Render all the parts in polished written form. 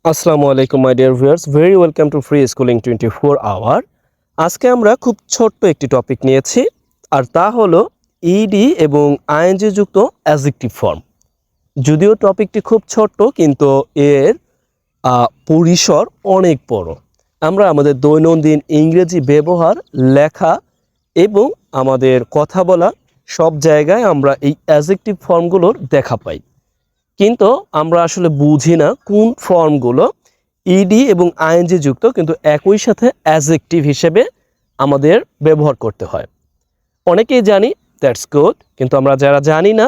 আসসালামু আলাইকুম my dear viewers, very welcome to free schooling 24 hour. আজকে আমরা খুব ছোট্ট একটি টপিক নিয়েছি, আর তা হলো ইডি এবং আইএনজি যুক্ত অ্যাডজেক্টিভ ফর্ম। যদিও টপিকটি খুব ছোট্ট, কিন্তু এর পরিসর অনেক বড়। আমরা আমাদের দৈনন্দিন ইংরেজি ব্যবহার, লেখা এবং আমাদের কথা বলা সব জায়গায় আমরা এই অ্যাডজেক্টিভ ফর্মগুলোর দেখা পাই, কিন্তু আমরা আসলে বুঝি না কোন ফর্মগুলো ইডি এবং আইএনজি যুক্ত কিন্তু একই সাথে অ্যাডজেক্টিভ হিসেবে আমাদের ব্যবহার করতে হয়। অনেকেই জানি, দ্যাটস গুড, কিন্তু আমরা যারা জানি না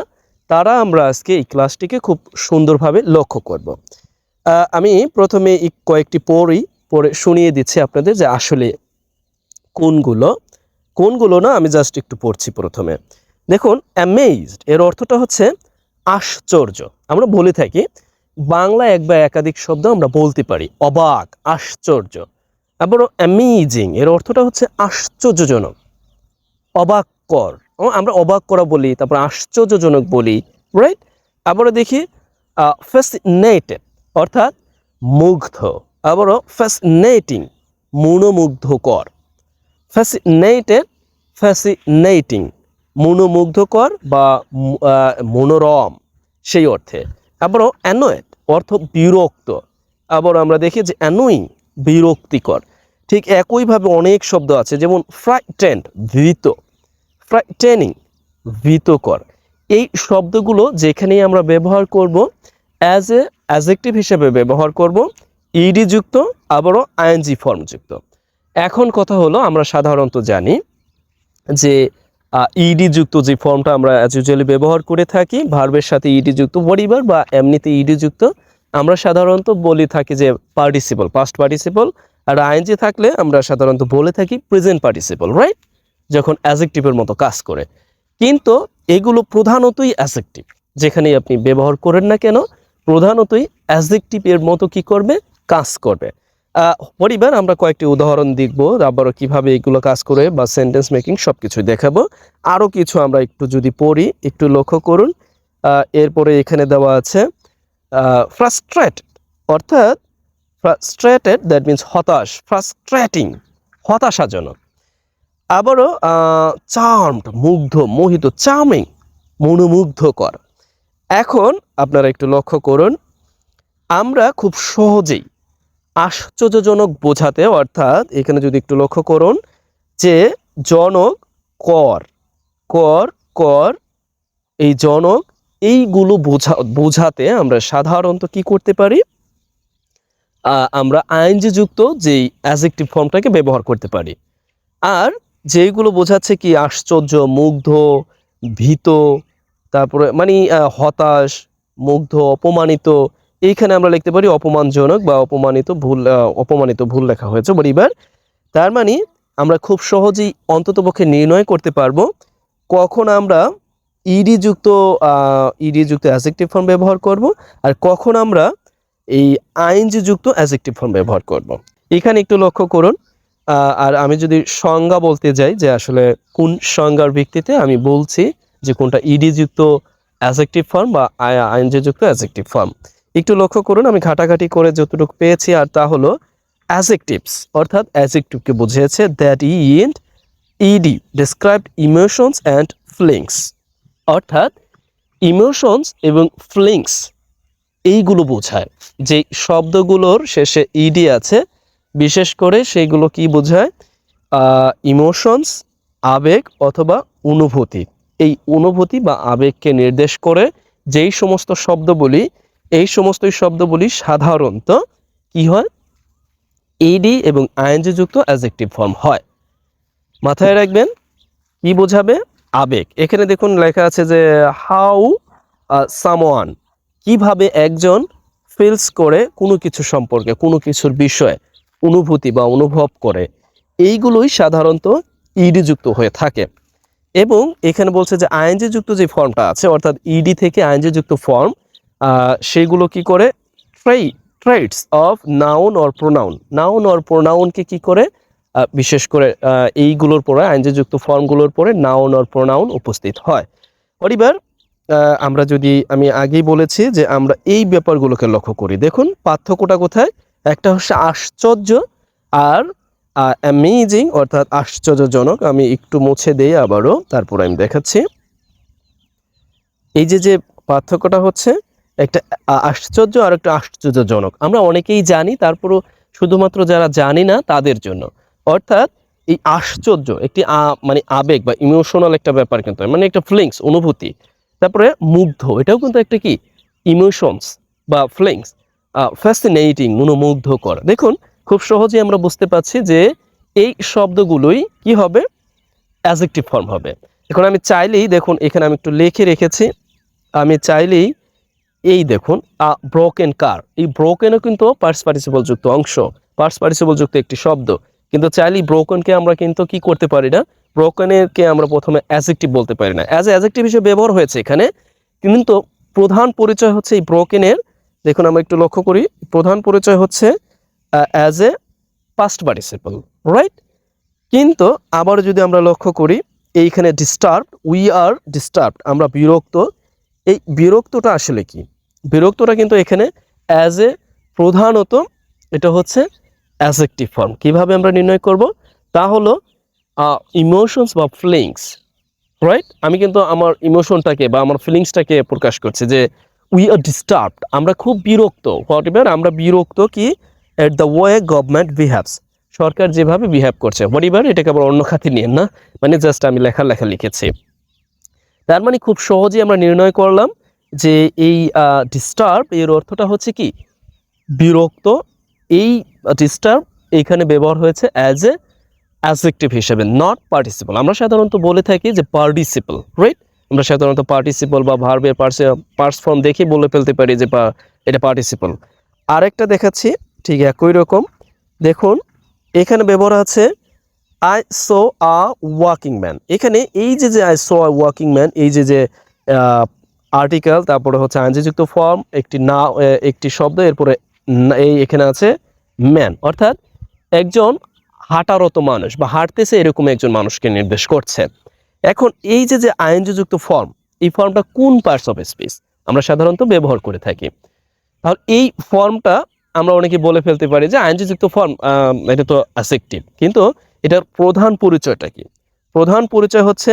তারা আমরা আজকে এই ক্লাসটিকে খুব সুন্দরভাবে লক্ষ্য করব। আমি প্রথমে কয়েকটি পড়ে শুনিয়ে দিচ্ছি আপনাদের যে আসলে কোনগুলো না। আমি জাস্ট একটু পড়ছি প্রথমে। দেখুন, অ্যামেজড এর অর্থটা হচ্ছে আশ্চর্য। আমরা বলে থাকি বাংলা এক বা একাধিক শব্দ আমরা বলতে পারি অবাক, আশ্চর্য। আবারও অ্যামেজিং এর অর্থটা হচ্ছে আশ্চর্যজনক, অবাক কর। আমরা অবাক করা বলি, তারপর আশ্চর্যজনক বলি, রাইট? আবারও দেখি ফ্যাসিনেটেড অর্থাৎ মুগ্ধ। আবারও ফ্যাসিনেটিং মনোমুগ্ধকর। ফ্যাসিনেটিং মনোমুগ্ধকর বা মনোরম সেই অর্থে। আবারও অ্যানোয়েড অর্থ বিরক্ত। আবার আমরা দেখি যে অ্যানোয়িং বিরক্তিকর। ঠিক একইভাবে অনেক শব্দ আছে, যেমন ফ্রাইটেন্ড ভীত, ফ্রাইটেনিং ভীতকর। এই শব্দগুলো যেখানেই আমরা ব্যবহার করব অ্যাডজেক্টিভ হিসেবে ব্যবহার করব, ইডি যুক্ত, আবারও আইএনজি ফর্ম যুক্ত। এখন কথা হলো, আমরা সাধারণত জানি যে ইডি যুক্ত যে ফর্মটা আমরা অ্যাজ ইউজুয়ালি ব্যবহার করে থাকি, ভার্বের সাথে ইডি যুক্ত পরিবার বা এমনিতে ইডি যুক্ত, আমরা সাধারণত বলে থাকি যে পার্টিসিপল, পাস্ট পার্টিসিপল। আর আইএনজি থাকলে আমরা সাধারণত বলে থাকি প্রেজেন্ট পার্টিসিপল, রাইট? যখন অ্যাডজেক্টিভের মতো কাজ করে। কিন্তু এগুলো প্রধানতই অ্যাডজেক্টিভ, যেখানেই আপনি ব্যবহার করেন না কেন, প্রধানতই অ্যাডজেক্টিভের মতো কি করবে, কাজ করবে। পরিবার আমরা কয়েকটি উদাহরণ দেখব, আবারও কিভাবে এগুলো কাজ করে বা সেন্টেন্স মেকিং সব কিছুই দেখাবো। আরও কিছু আমরা একটু যদি পড়ি, একটু লক্ষ্য করুন। এরপরে এখানে দেওয়া আছে ফ্রাস্ট্রেটেড অর্থাৎ ফ্রাস্ট্রেটেড, দ্যাট মিনস হতাশ, ফ্রাস্ট্রেটিং হতাশাজনক। আবারও চার্মড মুগ্ধ, মোহিত, চার্মিং মনোমুগ্ধকর। এখন আপনারা একটু লক্ষ্য করুন, আমরা খুব সহজেই আশ্চর্যজনক বোঝাতে, অর্থাৎ এখানে যদি একটু লক্ষ্য করুন যে জনক, কর, কর, কর, এই জনক, এইগুলো বোঝাতে আমরা সাধারণত কি করতে পারি, আমরা আইএনজি যুক্ত যেই অ্যাডজেক্টিভ ফর্মটাকে ব্যবহার করতে পারি। আর যেইগুলো বোঝাচ্ছে কি আশ্চর্য, মুগ্ধ, ভীত, তারপরে মানে হতাশ, মুগ্ধ, অপমানিত, এইখানে আমরা লিখতে পারি অপমানজনক বা অপমানিত ভুল লেখা হয়েছে পরিবার। তার মানে আমরা খুব সহজেই অন্ততপক্ষে নির্ণয় করতে পারবো কখন আমরা ইডি যুক্ত অ্যাডজেক্টিভ ফর্ম ব্যবহার করব আর কখন আমরা এই আইএনজি যুক্ত অ্যাডজেক্টিভ ফর্ম ব্যবহার করব। এখানে একটু লক্ষ্য করুন। আর আমি যদি সংজ্ঞা বলতে যাই যে আসলে কোন সংজ্ঞার ভিত্তিতে আমি বলছি যে কোনটা ইডি যুক্ত অ্যাডজেক্টিভ ফর্ম বা আইএনজি যুক্ত অ্যাডজেক্টিভ ফর্ম, একটু লক্ষ্য করুন। আমি ঘাটাঘাটি করে যতটুকু পেয়েছি, আর তা হলো অ্যাডজেক্টিভস অর্থাৎ অ্যাডজেক্টিভকে বুঝিয়েছে that ED described emotions and feelings, অর্থাৎ ইমোশনস এবং ফিলিংস এইগুলো বোঝায়। যে শব্দগুলোর শেষে ইডি আছে, বিশেষ করে সেইগুলো কি বোঝায়, ইমোশনস, আবেগ অথবা অনুভূতি। এই অনুভূতি বা আবেগকে নির্দেশ করে যেই সমস্ত শব্দগুলি, এই সমস্ত শব্দগুলি সাধারণত কি হয়, ইডি এবং আইএনজি যুক্ত অ্যাডজেক্টিভ ফর্ম হয়। মাথায় রাখবেন, কি বোঝাবে, আবেগ। এখানে দেখুন লেখা আছে যে হাউ সামওয়ান, কিভাবে একজন ফিলস করে কোনো কিছু সম্পর্কে, কোনো কিছুর বিষয়ে অনুভূতি বা অনুভব করে, এইগুলোই সাধারণত ইডি যুক্ত হয়ে থাকে। এবং এখানে বলছে যে আইএনজি যুক্ত যে ফর্মটা আছে, অর্থাৎ ইডি থেকে আইএনজি যুক্ত ফর্ম, সেগুলো কি করে, traits of noun or pronoun, noun or প্রোনাউনকে কি করে, বিশেষ করে এইগুলোর পরে আইএনজি যুক্ত ফর্মগুলোর পরে নাউন অর প্রোনাউন উপস্থিত হয়। পরিবার আমরা যদি আমি আগেই বলেছি যে আমরা এই ব্যাপারগুলোকে লক্ষ্য করি, দেখুন পার্থক্যটা কোথায়। একটা হচ্ছে আশ্চর্য আর অ্যামেজিং অর্থাৎ আশ্চর্যজনক। আমি একটু মুছে দেই আবারও, তারপর আমি দেখাচ্ছি। এই যে পার্থক্যটা হচ্ছে একটা আশ্চর্য আর একটা আশ্চর্যজনক, আমরা অনেকেই জানি, তারপরও শুধুমাত্র যারা জানি না তাদের জন্য। অর্থাৎ এই আশ্চর্য একটি মানে আবেগ বা ইমোশনাল একটা ব্যাপার, কিন্তু মানে একটা ফিলিংস, অনুভূতি। তারপরে মুগ্ধ, এটাও কিন্তু একটা কি ইমোশনস বা ফিলিংস। ফ্যাসিনেটিং, মনোমুগ্ধকর। দেখুন খুব সহজেই আমরা বুঝতে পারছি যে এই শব্দগুলোই কি হবে, অ্যাডজেক্টিভ ফর্ম হবে। এখন আমি চাইলেই, দেখুন এখানে আমি একটু লিখে রেখেছি, আমি চাইলেই এই দেখুন ব্রোকেন কার, এই ব্রোকেনও কিন্তু পার্টস পার্টিসিপল যুক্ত অংশ, পার্টস পার্টিসিপল যুক্ত একটি শব্দ। কিন্তু চাইলেই ব্রোকেনকে আমরা কিন্তু কি করতে পারি না, ব্রোকেনকে আমরা প্রথমে অ্যাডজেক্টিভ বলতে পারি না, অ্যাজ অ্যাডজেক্টিভ হিসেবে ব্যবহার হয়েছে এখানে, কিন্তু প্রধান পরিচয় হচ্ছে এই ব্রোকেনের। দেখুন আমরা একটু লক্ষ্য করি, প্রধান পরিচয় হচ্ছে as a past participle, right. কিন্তু আবার যদি আমরা লক্ষ্য করি, এইখানে ডিস্টার্বড, উই আর ডিস্টার্বড, আমরা বিরক্ত। এই বিরক্তটা আসলে কি, বিরক্তটা কিন্তু এখানে অ্যাজ এ প্রধানত এটা হচ্ছে অ্যাডজেক্টিভ ফর্ম। কিভাবে আমরা নির্ণয় করব, তা হলো ইমোশনস বা ফিলিংস, রাইট। আমি কিন্তু আমার ইমোশনটাকে বা আমার ফিলিংসটাকে প্রকাশ করছি যে উই আর ডিস্টার্বড, আমরা খুব বিরক্ত। হোয়াট এভার, আমরা বিরক্ত কি at the way government behaves, সরকার যেভাবে বিহেভ করছে। হোয়াট এভার, এটাকে আবার অন্য খাতে নিয়ে না, মানে জাস্ট আমি লেখা লিখেছি। তার মানে খুব সহজেই আমরা নির্ণয় করলাম যে এই ডিস্টার্ব এর অর্থটা হচ্ছে কি বিরক্ত। এই ডিস্টার্ব এইখানে ব্যবহার হয়েছে অ্যাজ এ অ্যাডজেক্টিভ হিসেবে, নট পার্টিসিপল। আমরা সাধারণত বলে থাকি যে পার্টিসিপল, রাইট। আমরা সাধারণত পার্টিসিপল বা ভার্বের পার্টস ফর্ম দেখে বলে ফেলতে পারি যে এটা পার্টিসিপল। আরেকটা দেখাচ্ছি ঠিক একই রকম। দেখুন এখানে ব্যবহার আছে I so a walking man. এখানে এই যে I so a walking man, এই যে আর্টিকেল, তারপরে হচ্ছে আইনযুক্ত ফর্ম, একটি শব্দ, এরপরে এই এখানে আছে ম্যান, অর্থাৎ একজন হাঁটারত মানুষ বা হাঁটতেছে এরকম একজন মানুষকে নির্দেশ করছে। এখন এই যে আইনযুক্ত ফর্ম, এই ফর্মটা কোন পার্টস অফ স্পিচ আমরা সাধারণত ব্যবহার করে থাকি। তাহলে এই ফর্মটা আমরা অনেকে বলে ফেলতে পারি যে আইনযুক্ত ফর্ম, এটা তো অ্যাডজেক্টিভ, কিন্তু এটার প্রধান পরিচয়টা কি? প্রধান পরিচয় হচ্ছে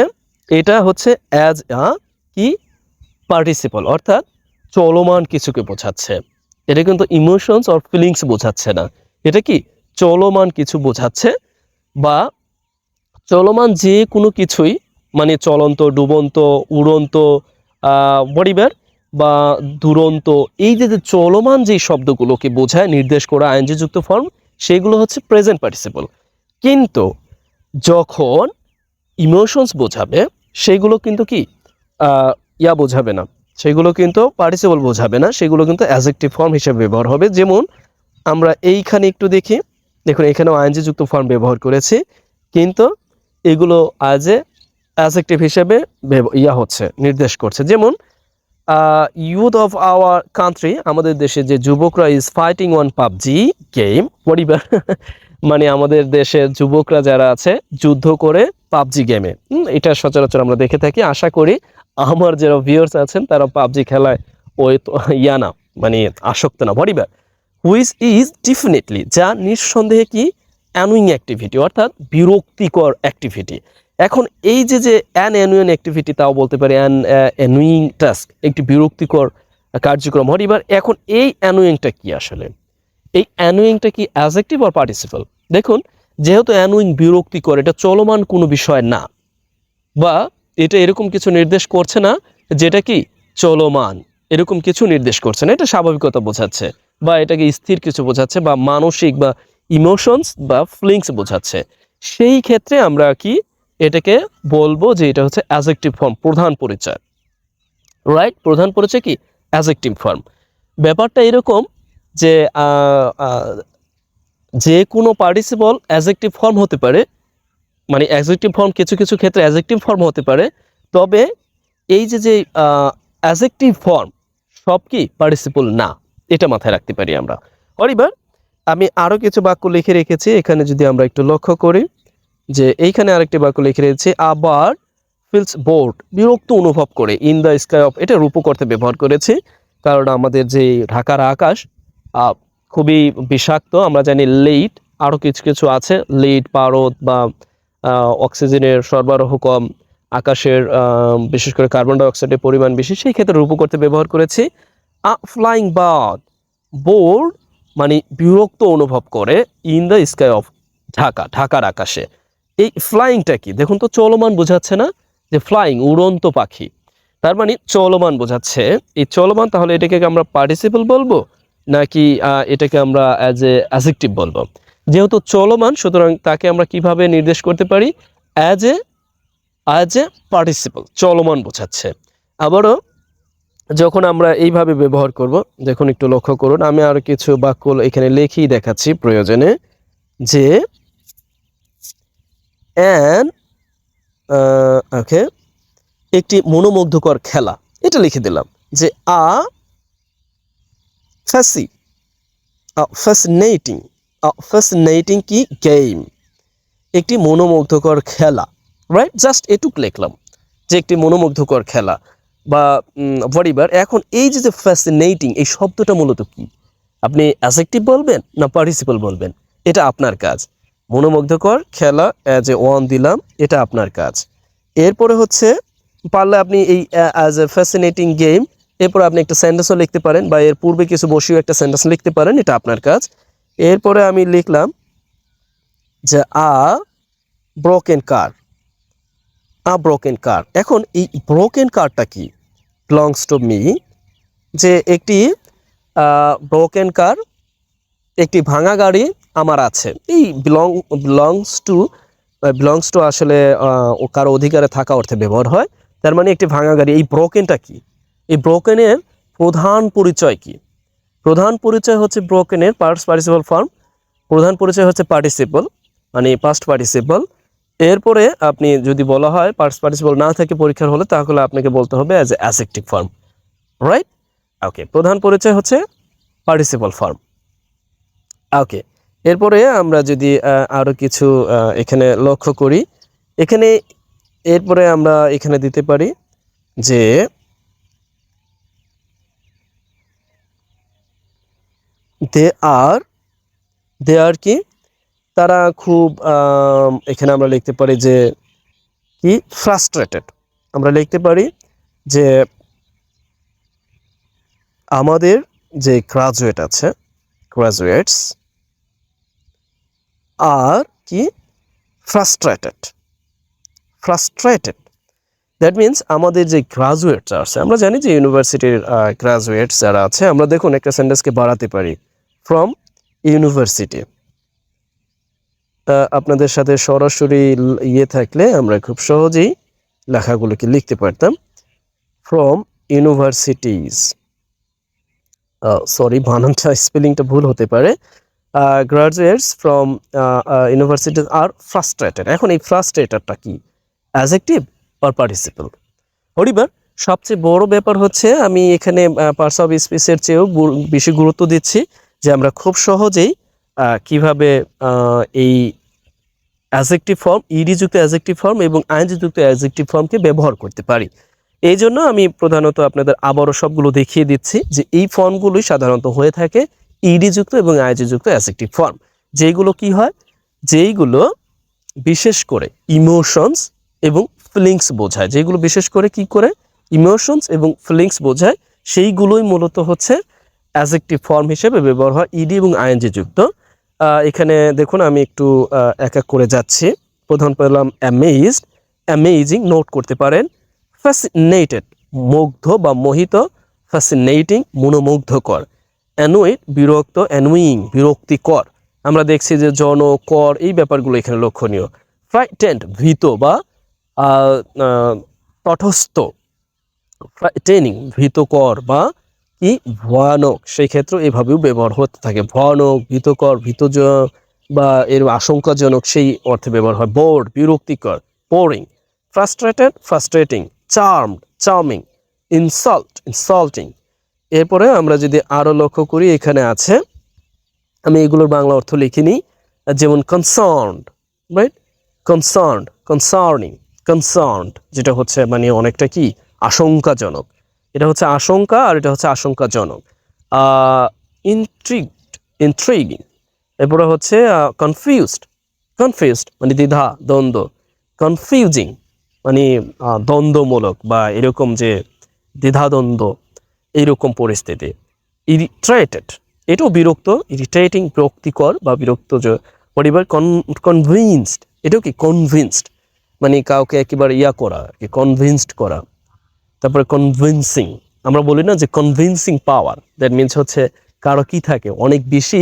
এটা হচ্ছে অ্যাজ কি পার্টিসিপল, অর্থাৎ চলমান কিছুকে বোঝাচ্ছে। এটা কিন্তু ইমোশনস অর ফিলিংস বোঝাচ্ছে না, এটা কি চলমান কিছু বোঝাচ্ছে, বা চলমান যে কোনো কিছুই, মানে চলন্ত, ডুবন্ত, উড়ন্ত, বডিবার বা দুরন্ত, এই যে চলমান যে শব্দগুলোকে বোঝায় নির্দেশ করা আইনযুক্ত ফর্ম, সেগুলো হচ্ছে প্রেজেন্ট পার্টিসিপল। কিন্তু যখন ইমোশনস বোঝাবে সেগুলো কিন্তু কি বোঝাবে না, সেগুলো কিন্তু পার্টিসিপল বোঝাবে না, সেগুলো কিন্তু অ্যাডজেক্টিভ ফর্ম হিসেবে ব্যবহার হবে। যেমন আমরা এইখানে একটু দেখি, দেখুন এখানেও আইনযুক্ত ফর্ম ব্যবহার করেছি, কিন্তু এগুলো অ্যাজ এ অ্যাডজেক্টিভ হিসেবে হচ্ছে, নির্দেশ করছে। যেমন ইউথ অফ আওয়ার কান্ট্রি, আমাদের দেশে যে যুবকরা is fighting on PUBG game, পরিবার মানে আমাদের দেশের যুবকরা যারা আছে যুদ্ধ করে পাবজি গেমে। এটা সচরাচর আমরা দেখে থাকি। আশা করি আমার যারা ভিউয়ার্স আছেন তারা পাবজি খেলায় ওই না, মানে আসক্ত না। পরিবার হুইচ ইজ ডেফিনেটলি, যা নিঃসন্দেহে কি অ্যানুইং অ্যাক্টিভিটি, অর্থাৎ বিরক্তিকর অ্যাক্টিভিটি। এখন এই যে অ্যানুইং অ্যাক্টিভিটি, তাও বলতে পারি অ্যানুইং টাস্ক, একটি বিরক্তিকর কার্যক্রম। হরিবার এখন এই অ্যানুইংটা কি আসলে, এই অ্যানুইংটা কি অ্যাডজেক্টিভ অর পার্টিসিপল? দেখুন যেহেতু অ্যানুইং বিরক্তিকর, এটা চলমান কোনো বিষয় না, বা এটা এরকম কিছু নির্দেশ করছে না যেটা কি চলমান, এরকম কিছু নির্দেশ করছে না, এটা স্বাভাবিকতা বোঝাচ্ছে, বা এটাকে স্থির কিছু বোঝাচ্ছে, বা মানসিক বা ইমোশনস বা ফিলিংস বোঝাচ্ছে। সেই ক্ষেত্রে আমরা কি এটাকে বলবো যে এটা হচ্ছে অ্যাডজেক্টিভ ফর্ম, প্রধান পরিচয়, রাইট। প্রধান পরিচয় কি অ্যাডজেক্টিভ ফর্ম। ব্যাপারটা এরকম যে যে কোনো পার্টিসিপল অ্যাডজেক্টিভ ফর্ম হতে পারে, মানে অ্যাডজেক্টিভ ফর্ম কিছু কিছু ক্ষেত্রে অ্যাডজেক্টিভ ফর্ম হতে পারে, তবে এই যে অ্যাডজেক্টিভ ফর্ম সব কি পার্টিসিপল না, এটা মাথায় রাখতে পারি আমরা। এবার আমি আরও কিছু বাক্য লিখে রেখেছি, এখানে যদি আমরা একটু লক্ষ্য করি যে এইখানে আরেকটি বাক্য লিখে রেখেছি, আবার ফিলস বোর্ড, বিরক্ত অনুভব করে। ইন দ্য স্কাই অফ, এটা রূপক অর্থে ব্যবহার করেছি, কারণ আমাদের যে ঢাকার আকাশ খুবই বিষাক্ত। আমরা জানি লেট, আরও কিছু কিছু আছে, লেট, পারদ বা অক্সিজেনের সরবরাহ কম, আকাশের বিশেষ করে কার্বন ডাইঅক্সাইডের পরিমাণ বেশি, সেই ক্ষেত্রে রূপক অর্থে ব্যবহার করেছি। ফ্লাইং বার্ড, বোর্ড মানে বিরক্ত অনুভব করে in the sky of, Dhaka, ঢাকার আকাশে। এই ফ্লাইংটা কি দেখুন তো, চলমান বোঝাচ্ছে না, যে ফ্লাইং উড়ন্ত পাখি, তার মানে চলমান বোঝাচ্ছে। এই চলমান, তাহলে এটাকে আমরা পার্টিসিপল বলবো নাকি এটাকে আমরা অ্যাজ এ অ্যাডজেক্টিভ বলবো? যেহেতু চলমান, সুতরাং তাকে আমরা কিভাবে নির্দেশ করতে পারি? অ্যাজ এ পার্টিসিপল, চলমান বোঝাচ্ছে। আবারও যখন আমরা এইভাবে ব্যবহার করব, দেখুন একটু লক্ষ্য করুন, আমি আর কিছু বাক্য এখানে লিখেই দেখাচ্ছি প্রয়োজনে, যে অ্যান ওকে, একটি মনোমুগ্ধকর খেলা, এটা লিখে দিলাম, যে ফ্যাসি ফ্যাসিনেটিং, ফ্যাসিনেটিং কি গেম, একটি মনোমুগ্ধকর খেলা, রাইট? জাস্ট এটুক লিখলাম যে একটি মনোমুগ্ধকর খেলা বা হোয়াটএভার। এখন এই যে ফ্যাসিনেটিং, এই শব্দটা মূলত কি? আপনি অ্যাডজেক্টিভ বলবেন না পার্টিসিপল বলবেন? এটা আপনার কাজ। মনোমুগ্ধকর খেলা অ্যাজ এ ওয়ান দিলাম, এটা আপনার কাজ। এরপরে হচ্ছে, পারলে আপনি এই অ্যাজ এ ফ্যাসিনেটিং গেম, এরপরে আপনি একটা সেন্টেন্সও লিখতে পারেন, বা এর পূর্বে কিছু বসিয়েও একটা সেন্টেন্স লিখতে পারেন, এটা আপনার কাজ। এরপরে আমি লিখলাম যে ব্রোকেন কার, ব্রোকেন কার। এখন এই ব্রোকেন কারটা কি? বিলংস টু মি, যে একটি ব্রোকেন কার, একটি ভাঙা গাড়ি আমার আছে। এই বিলংস টু আসলে কারো অধিকারে থাকা অর্থে ব্যবহার হয়। তার মানে একটি ভাঙা গাড়ি। এই ব্রোকেনটা কি? এই ব্রোকেনের প্রধান পরিচয় কি? প্রধান পরিচয় হচ্ছে ব্রোকেনের পাস্ট পার্টিসিপল ফর্ম, প্রধান পরিচয় হচ্ছে পার্টিসিপল, মানে পাস্ট পার্টিসিপল। এরপরে আপনি যদি বলা হয় পাস্ট পার্টিসিপল না থাকে পরীক্ষার হলে, তাহলে আপনাকে বলতে হবে as a adjective form, right? Okay, প্রধান পরিচয় হচ্ছে পার্টিসিপল ফর্ম। ওকে, এরপরে আমরা যদি আরও কিছু এখানে লক্ষ্য করি, এখানে এরপরে আমরা এখানে দিতে পারি যে দে আর কি, তারা খুব, এখানে আমরা লিখতে পারি যে কি, ফ্রাস্ট্রেটেড। আমরা লিখতে পারি যে আমাদের যে গ্রাজুয়েট আছে, গ্রাজুয়েটস আর কি, ফ্রাস্ট্রেটেড, ফ্রাস্ট্রেটেড। দ্যাট মিনস আমাদের যে গ্রাজুয়েটস আছে, আমরা জানি যে ইউনিভার্সিটির গ্রাজুয়েটস যারা আছে, আমরা দেখুন একটা সেন্টেন্সকে বাড়াতে পারি, ফ্রম ইউনিভার্সিটি। আপনাদের সাথে সরাসরি ইয়ে থাকলে আমরা খুব সহজেই লেখাগুলোকে লিখতে পারতাম, ফ্রম ইউনিভার্সিটিজ। সরি, বানানটা স্পেলিংটা ভুল হতে পারে। গ্রাজুয়েটস ফ্রম ইউনিভার্সিটিজ আর ফ্রাস্ট্রেটেড। এখন এই ফ্রাস্ট্রেটেডটা কি, অ্যাডজেক্টিভ অর পার্টিসিপল? হরিবার, সবচেয়ে বড় ব্যাপার হচ্ছে, আমি এখানে পার্টস অফ স্পিচের চেয়েও বেশি গুরুত্ব দিচ্ছি, যে আমরা খুব সহজেই কিভাবে এই অ্যাডজেক্টিভ ফর্ম, ইডিযুক্ত অ্যাডজেক্টিভ ফর্ম এবং আইএনজিযুক্ত অ্যাডজেক্টিভ ফর্মকে ব্যবহার করতে পারি। এই জন্য আমি প্রধানত আপনাদের আবারও সবগুলো দেখিয়ে দিচ্ছি, যে এই ফর্মগুলোই সাধারণত হয়ে থাকে ইডিযুক্ত এবং আইএনজিযুক্ত অ্যাডজেক্টিভ ফর্ম। যেইগুলো কি হয়, যেইগুলো বিশেষ করে ইমোশনস এবং ফিলিংস বোঝায়, যেগুলো বিশেষ করে কি করে ইমোশনস এবং ফিলিংস বোঝায়, সেইগুলোই মূলত হচ্ছে অ্যাডজেক্টিভ ফর্ম হিসেবে ব্যবহার হয়, ইডি এবং আইএনজি যুক্ত। এখানে দেখুন আমি একটু এক এক করে যাচ্ছি। প্রধান পেলাম অ্যামেজড, অ্যামেজিং, নোট করতে পারেন। ফ্যাসিনেটেড, মুগ্ধ বা মোহিত, ফ্যাসিনেটিং, মনোমুগ্ধকর। অ্যানোয়েড, বিরক্ত, অ্যানোয়িং, বিরক্তিকর। আমরা দেখছি যে জন, কর, এই ব্যাপারগুলো এখানে লক্ষণীয়। ফ্রাইটেন্ড, ভীত বা তটস্থ, ফ্রাইটেনিং, ভীতকর বা কি, ভয়ানক, সেই ক্ষেত্রে এভাবেও ব্যবহার হতে থাকে। ভয়ানক, ভীতকর, বা এর আশঙ্কাজনক, সেই অর্থে ব্যবহার হয়। বোর্ড, বিরক্তিকর, boring. Frustrated, frustrating. Charmed, charming. Insulting. এরপরে আমরা যদি আরো লক্ষ্য করি, এখানে আছে, আমি এগুলোর বাংলা অর্থ লিখিনি, যেমন concerned, right, concerned, concerning, concerned, যেটা হচ্ছে মানে অনেকটা কি আশঙ্কাজনক, এটা হচ্ছে আশঙ্কা আর এটা হচ্ছে আশঙ্কাজনক। ইন্ট্রিগড, ইন্ট্রিগিং। এরপরে হচ্ছে কনফিউজড, কনফিউজড মানে দ্বিধা দ্বন্দ্ব, কনফিউজিং মানে দ্বন্দ্বমূলক বা এরকম যে দ্বিধাদ্বন্দ্ব এইরকম পরিস্থিতি। ইরিট্রেটেড, এটাও বিরক্ত, ইরিটেটিং বিরক্তিকর বা বিরক্ত পরিবার। কনভিন্সড, এটাও কি কনভিন্সড মানে কাউকে একেবারে করা, কনভিন্সড করা। তারপরে কনভিন্সিং, আমরা বলি না যে কনভিন্সিং পাওয়ার, দ্যাট মিনস হচ্ছে কারো কি থাকে অনেক বেশি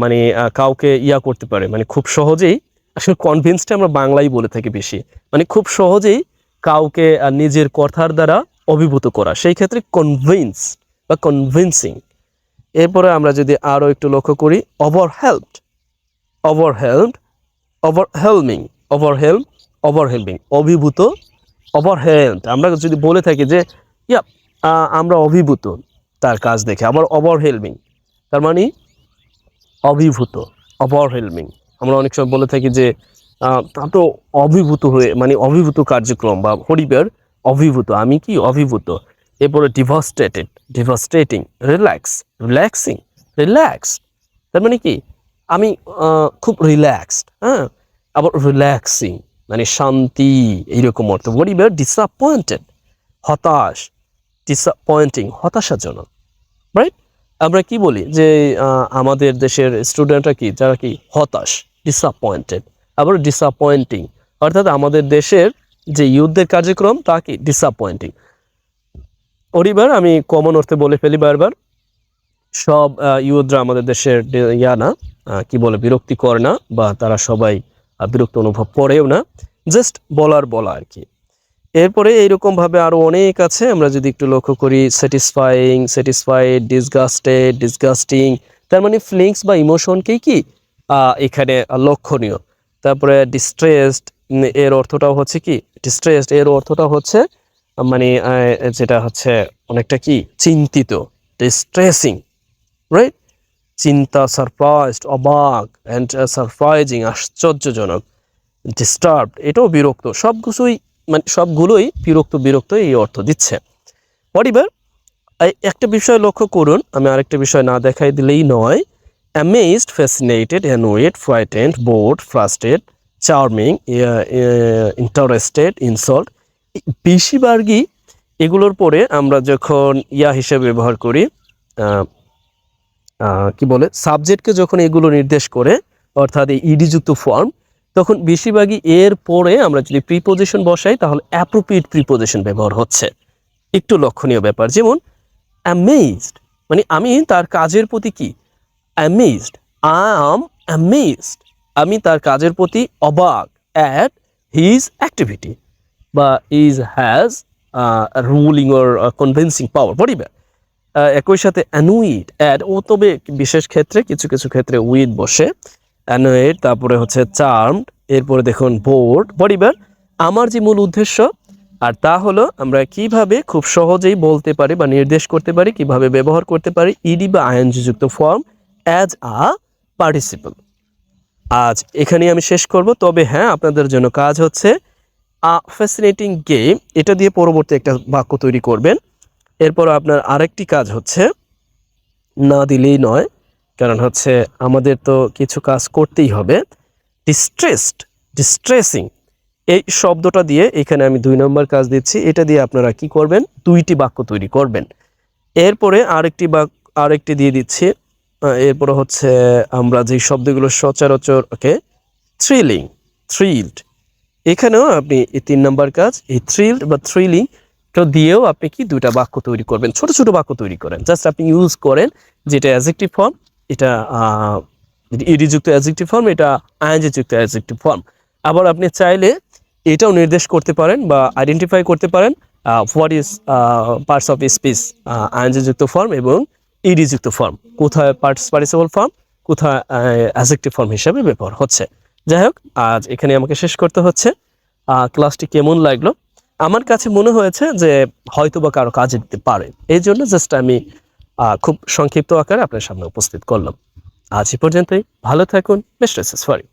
মানে কাউকে করতে পারে, মানে খুব সহজেই, আসলে কনভিন্সটা আমরা বাংলায় বলে থাকি বেশি, মানে খুব সহজেই কাউকে নিজের কথার দ্বারা অভিভূত করা, সেই ক্ষেত্রে কনভিন্স বা কনভিন্সিং। এরপরে আমরা যদি আরও একটু লক্ষ্য করি, ওভারহেলমড, ওভারহেলমড, ওভারহেলমিং, ওভারহেলম, ওভারহেলমিং অভিভূত, ওভারহেলমড আমরা যদি বলে থাকি যে আমরা অভিভূত তার কাজ দেখে, আবার ওভারহেলমিং তার মানে অভিভূত, ওভারহেলমিং। আমরা অনেক সময় বলে থাকি যে তা তো অভিভূত হয়ে, মানে অভিভূত কার্যক্রম বা পরিবার অভিভূত, আমি কি অভিভূত। এরপরে devastated, devastating, relax, relaxing, relax তার মানে কি আমি খুব রিল্যাক্সড, হ্যাঁ। আবার রিল্যাক্সিং মানে শান্তি, এইরকম অর্থ। পরিবার ডিসঅ্যাপয়েন্টেড, হতাশ, ডিসঅ্যাপয়েন্টিং হতাশাজনক, রাইট। আমরা কি বলি যে আমাদের দেশের স্টুডেন্টরা কি, যারা কি হতাশ, ডিসঅ্যাপয়েন্টেড। আবার ডিসঅ্যাপয়েন্টিং অর্থাৎ আমাদের দেশের যে ইউথদের কার্যক্রম তা কি ডিসঅ্যাপয়েন্টিং। পরিবার আমি কমন অর্থে বলে ফেলি বারবার, সব ইউথরা আমাদের দেশের না কি বলে বিরক্তিকর না, বা তারা সবাই বিরক্ত অনুভব করেও না, জাস্ট বলা আর কি। এরপরে এইরকমভাবে আরও অনেক আছে, আমরা যদি একটু লক্ষ্য করি, স্যাটিসফাইং, স্যাটিসফাইড, ডিসগাস্টেড, ডিসগাস্টিং তার মানে ফিলিংস বা ইমোশনকেই কি এখানে লক্ষণীয়। তারপরে ডিস্ট্রেসড, এর অর্থটাও হচ্ছে কি, ডিস্ট্রেসড এর অর্থটা হচ্ছে মানে যেটা হচ্ছে অনেকটা কি চিন্তিত, ডিস্ট্রেসিং, রাইট। চিন্তা, সারপ্রাইজড অবাক, অ্যান্ড সারপ্রাইজিং আশ্চর্যজনক। ডিস্টার্বড এটাও বিরক্ত, সবগুলোই বিরক্ত এই অর্থ দিচ্ছে। পরিবার একটা বিষয় লক্ষ্য করুন, আমি আরেকটা বিষয় না দেখাই দিলেই নয়। Amazed, fascinated, annoyed, frightened, board, frustrated, charming, interested, insult, বেশিরভাগই এগুলোর পরে আমরা যখন হিসেবে ব্যবহার করি, কি বলে সাবজেক্টকে যখন এগুলো নির্দেশ করে, অর্থাৎ এই ইডিযুক্ত ফর্ম, তখন বেশিরভাগই এর পরে আমরা যদি প্রিপোজিশন বসাই তাহলে অ্যাপ্রোপ্রিয়েট প্রিপোজিশন ব্যবহার হচ্ছে। একটু লক্ষণীয় ব্যাপার, যেমন অ্যামেজড মানে আমি তার কাজের প্রতি কি অ্যামেজড, আই অ্যাম অ্যামেজড আমি তার কাজের প্রতি অবাক, অ্যাট হিজ অ্যাক্টিভিটি বা is has ruling or convincing power. পরিবার একই সাথে অ্যানুইড, অ্যাড ও তবে বিশেষ ক্ষেত্রে কিছু ক্ষেত্রে উইথ বসে, অ্যানুয়েড, তারপরে হচ্ছে চার্মড, এরপরে দেখুন বোর্ড। পরিবার আমার যে মূল উদ্দেশ্য আর তা হলো আমরা কিভাবে খুব সহজেই বলতে পারি বা নির্দেশ করতে পারি, কিভাবে ব্যবহার করতে পারি ইডি বা আইএনজি যুক্ত ফর্ম অ্যাজ আ পার্টিসিপল। আজ এখানেই আমি শেষ করব, তবে হ্যাঁ আপনাদের জন্য কাজ হচ্ছে ফ্যাসিনেটিং গেম, এটা দিয়ে পরবর্তী একটা বাক্য তৈরি করবেন। এরপর আপনার আরেকটি কাজ হচ্ছে, না দিলেই নয়, কারণ হচ্ছে আমাদের তো কিছু কাজ করতেই হবে। ডিস্ট্রেসড, ডিস্ট্রেসিং এই শব্দটা দিয়ে এখানে আমি 2 নম্বর কাজ দিচ্ছি, এটা দিয়ে আপনারা কি করবেন, 2টি বাক্য তৈরি করবেন। এরপরে আরেকটি দিয়ে দিচ্ছি, এরপরে হচ্ছে আমরা যে শব্দগুলো সচরাচর, ওকে, থ্রিলিং, থ্রিলড, এখানেও আপনি এই 3 নম্বর কাজ, এই থ্রিলড বা থ্রিলিং তো দিয়েও আপনি কি 2টা বাক্য তৈরি করবেন, ছোট বাক্য তৈরি করেন। জাস্ট আপনি ইউজ করেন যেটা অ্যাডজেক্টিভ ফর্ম, এটা ইডি যুক্ত অ্যাডজেক্টিভ ফর্ম, এটা আইএনজি যুক্ত অ্যাডজেক্টিভ ফর্ম। আবার আপনি চাইলে এটাও নির্দেশ করতে পারেন বা আইডেন্টিফাই করতে পারেন what is parts of speech, ING যুক্ত ফর্ম এবং ইডি যুক্ত ফর্ম, কোথায় পার্টিসিপল ফর্ম, কোথায় অ্যাডজেক্টিভ ফর্ম হিসেবে ব্যবহার হচ্ছে। যাই হোক, আজ এখানে আমাকে শেষ করতে হচ্ছে। ক্লাসটি কেমন লাগলো? আমার কাছে মনে হয়েছে যে হয়তো বা কারো কাজে দিতে পারে, এই জন্য জাস্ট আমি খুব সংক্ষিপ্ত আকারে আপনার সামনে উপস্থিত করলাম। আজ এই পর্যন্তই, ভালো থাকুন, বেস্ট উইশেস ফর ইউ।